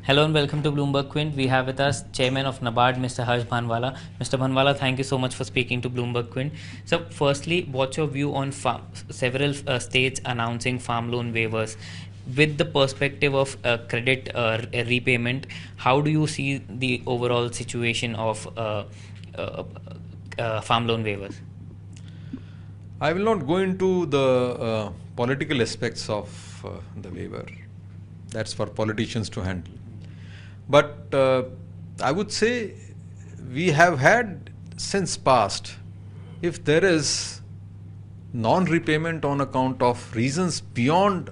Hello and welcome to Bloomberg Quint. We have with us Chairman of NABARD, Mr. Bhanwala. Mr. Bhanwala, thank you so much for speaking to Bloomberg Quint. So, firstly, what's your view on several states announcing farm loan waivers? With the perspective of credit repayment, how do you see the overall situation of farm loan waivers? I will not go into the political aspects of the waiver. That's for politicians to handle. But I would say we have had since past, if there is non-repayment on account of reasons beyond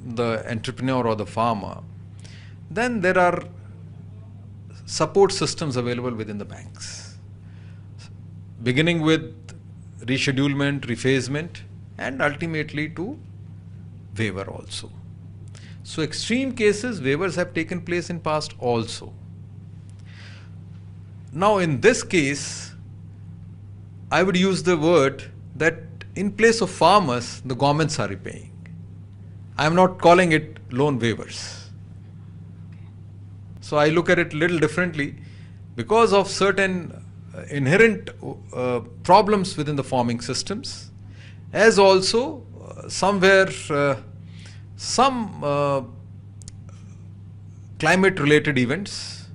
the entrepreneur or the farmer, then there are support systems available within the banks, beginning with reschedulement, refacement, and ultimately to waiver also. So extreme cases, waivers have taken place in past also. Now in this case, I would use the word that in place of farmers, the governments are repaying. I am not calling it loan waivers. So I look at it a little differently because of certain inherent problems within the farming systems, as also somewhere some climate related events,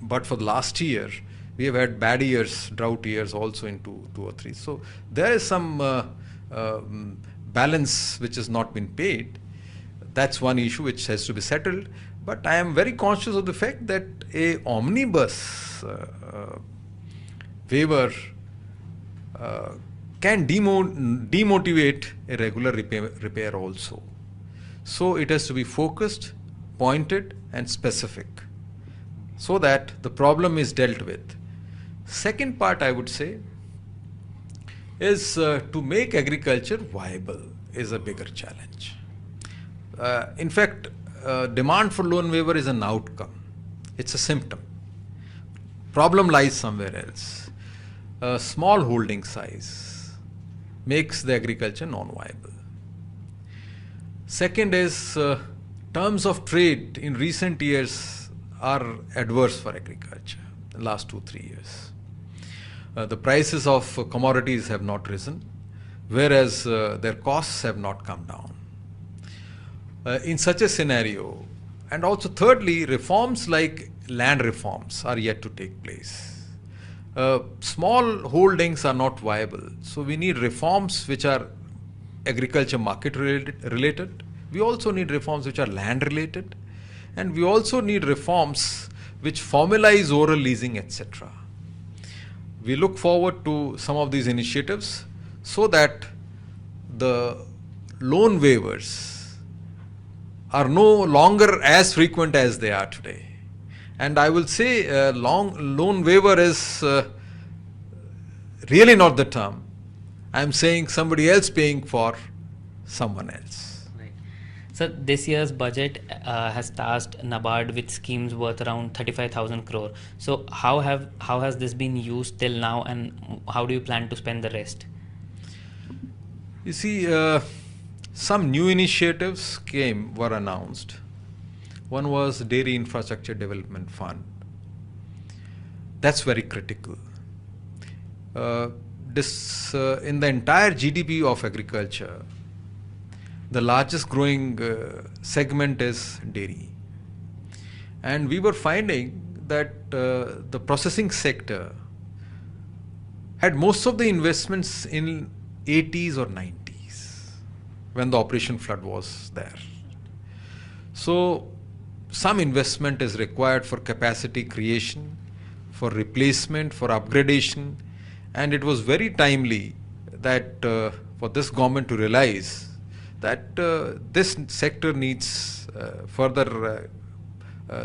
but for the last year we have had bad years, drought years also in two or three. So there is some balance which has not been paid. That's one issue which has to be settled. But I am very conscious of the fact that a omnibus waiver can demotivate a regular repair also. So it has to be focused, pointed and specific so that the problem is dealt with. Second part I would say is to make agriculture viable is a bigger challenge. In fact, demand for loan waiver is an outcome. It's a symptom. Problem lies somewhere else. Small holding size makes the agriculture non-viable. Second is terms of trade in recent years are adverse for agriculture in the last 2-3 years. The prices of commodities have not risen, whereas their costs have not come down. In such a scenario, and also thirdly, reforms like land reforms are yet to take place. Small holdings are not viable, so we need reforms which are agriculture market related. We also need reforms which are land related, and we also need reforms which formalize oral leasing, etc. We look forward to some of these initiatives so that the loan waivers are no longer as frequent as they are today. And I will say loan waiver is really not the term. I am saying somebody else paying for someone else. Right. So this year's budget has tasked NABARD with schemes worth around 35,000 crore. So how has this been used till now, and how do you plan to spend the rest? You see, some new initiatives were announced. One was Dairy Infrastructure Development Fund. That's very critical. In the entire GDP of agriculture, the largest growing segment is dairy. And we were finding that the processing sector had most of the investments in 80s or 90s when the Operation Flood was there. So some investment is required for capacity creation, for replacement, for upgradation, and it was very timely that for this government to realize that this sector needs further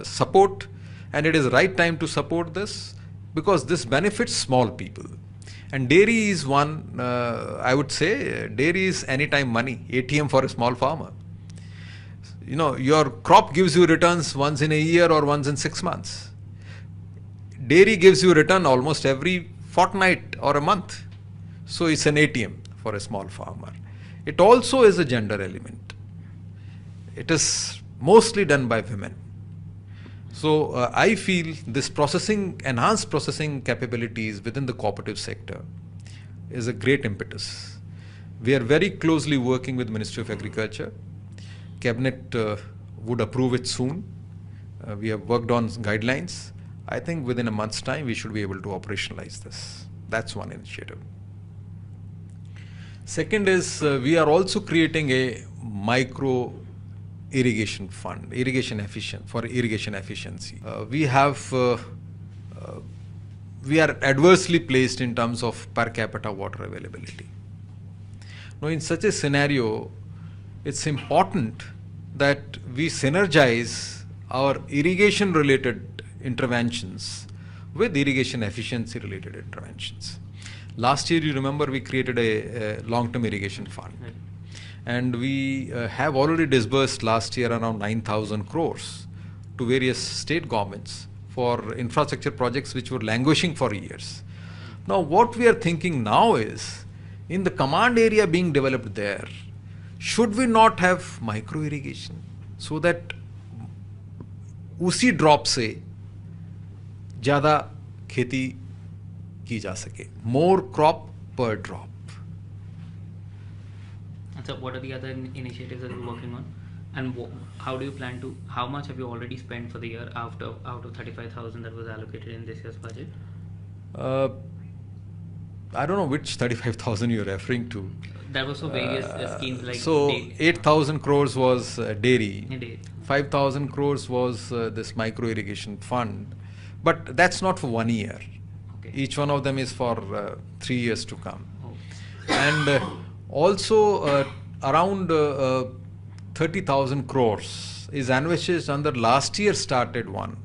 support, and it is the right time to support this because this benefits small people. And dairy is one, I would say, dairy is anytime money, ATM for a small farmer. You know, your crop gives you returns once in a year or once in 6 months. Dairy gives you return almost every fortnight or a month. So it's an ATM for a small farmer. It also is a gender element. It is mostly done by women. So I feel this enhanced processing capabilities within the cooperative sector is a great impetus. We are very closely working with Ministry of Agriculture. Cabinet would approve it soon. We have worked on guidelines. I think within a month's time we should be able to operationalize this. That's one initiative. Second is we are also creating a micro irrigation fund, for irrigation efficiency. We are adversely placed in terms of per capita water availability. Now, in such a scenario, it's important that we synergize our irrigation related interventions with irrigation efficiency related interventions. Last year, you remember, we created a long-term irrigation fund. And we have already disbursed last year around 9,000 crores to various state governments for infrastructure projects which were languishing for years. Now, what we are thinking now is, in the command area being developed there, should we not have micro irrigation so that उसी drop से ज़्यादा खेती की जा सके, more crop per drop. And so what are the other initiatives that you're working on, and how do you plan to, how much have you already spent for the year out of 35,000 that was allocated in this year's budget? I don't know which 35,000 you're referring to. That was for various schemes like... So 8,000 crores was dairy. 5,000 crores was this micro irrigation fund. But that's not for 1 year. Okay. Each one of them is for 3 years to come. Oh. And also around 30,000 crores is envisaged under last year started one,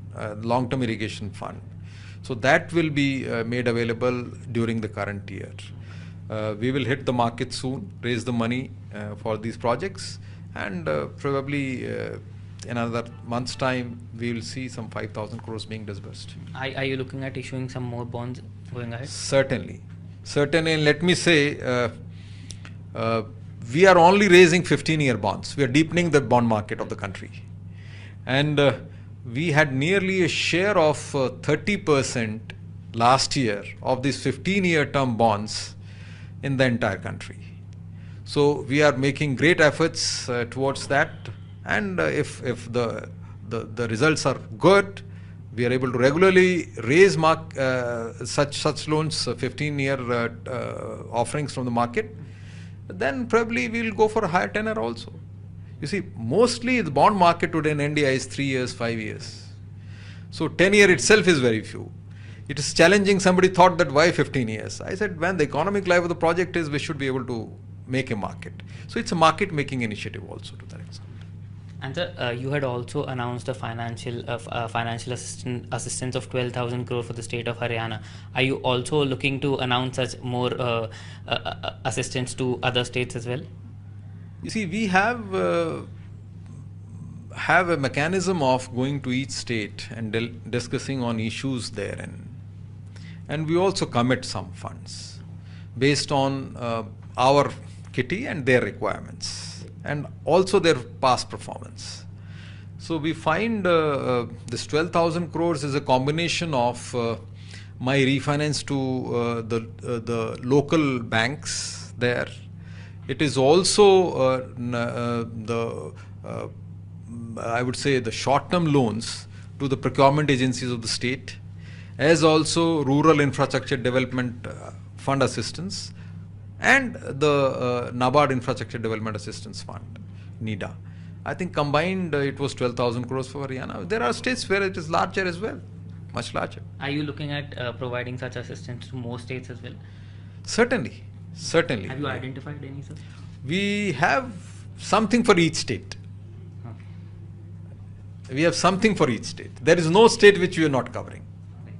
long-term irrigation fund. So that will be made available during the current year. We will hit the market soon, raise the money for these projects, and probably in another month's time we will see some 5,000 crores being disbursed. Are you looking at issuing some more bonds going ahead? Certainly. Let me say, we are only raising 15-year bonds. We are deepening the bond market of the country. And we had nearly a share of 30% last year of these 15-year term bonds in the entire country. So we are making great efforts towards that, and if the results are good, we are able to regularly raise such loans, 15-year offerings from the market, then probably we will go for a higher tenor also. You see, mostly the bond market today in India is 3 years, 5 years. So 10-year itself is very few. It is challenging. Somebody thought that why 15 years? I said, when the economic life of the project is, we should be able to make a market. So it's a market making initiative also to that extent. And sir, you had also announced a financial assistance of 12,000 crore for the state of Haryana. Are you also looking to announce such more assistance to other states as well? You see, we have a mechanism of going to each state and discussing on issues therein. And we also commit some funds based on our kitty and their requirements, and also their past performance. So we find this 12,000 crores is a combination of my refinance to the local banks there. It is also I would say the short-term loans to the procurement agencies of the state, as also rural infrastructure development fund assistance, and the NABARD Infrastructure Development Assistance Fund, NIDA. I think combined it was 12,000 crores for Haryana. There are states where it is larger as well, much larger. Are you looking at providing such assistance to more states as well? Certainly. Have you identified any such? We have something for each state. Okay. We have something for each state. There is no state which we are not covering. Okay.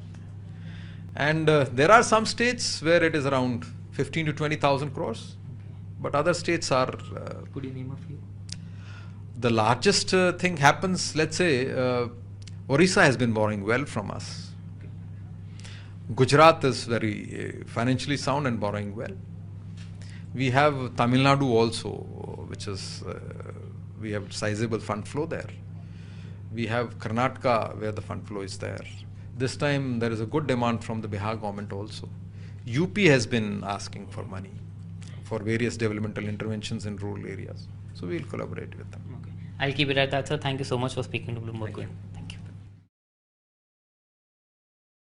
And there are some states where it is around 15 to 20,000 crores, okay. But other states are... Could you name a few? The largest thing happens, let's say, Orissa has been borrowing well from us. Okay. Gujarat is very financially sound and borrowing well. We have Tamil Nadu also, which is, we have sizable fund flow there. We have Karnataka where the fund flow is there. This time there is a good demand from the Bihar government also. UP has been asking for money for various developmental interventions in rural areas. So we'll collaborate with them. Okay. I'll keep it at that, sir. Thank you so much for speaking to Bloomberg Quint.